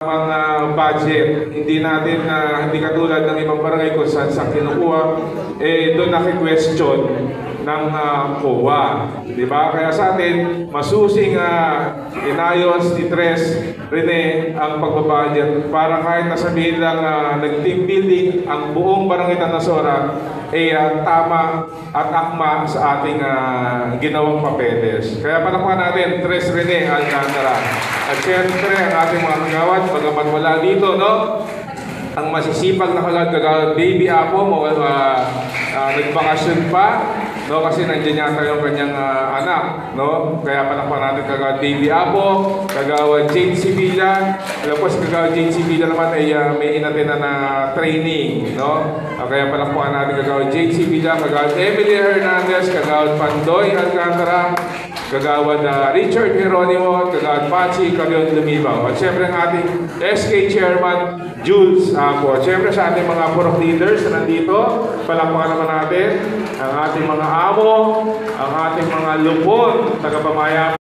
ang budget. Hindi natin hindi katulad ng ibang barangay kung saan sa kinukuha, doon naki-question ng COA. Diba? Kaya sa atin, masusing inayos ni Tres Rene ang pagbabudget para kahit nasabihin lang nag-team building ang buong barangay Tanasora tama at akma sa ating ginawang papeles. Kaya palakpakan natin, Tres Rene Alcantara. At syempre, ang ating mga kagawad, pagamat wala dito, no? Ang masisipag na kagawad, Baby Apo, nagbakasyon pa, no? Kasi nandiyan yata yung kanyang anak, no? Kaya palakpakan natin kagawad Baby Apo, kagawad Jane Sevilla. Alam ko, si kagawad Jane Sevilla naman ay may inatin na training, no? Kaya palakpakan natin kagawad Jane Sevilla, kagawad Emily Hernandez, kagawad Pandoy Alcantara, kagawad Richard Geronimo, kagawad Pachi Cabion Lumibaw. At syempre ang ating SK Chairman Jules Apo. Syempre sa ating mga purok leaders na nandito, palakpakan naman natin ang ating mga amo, ang ating mga lupon, tagapamaya.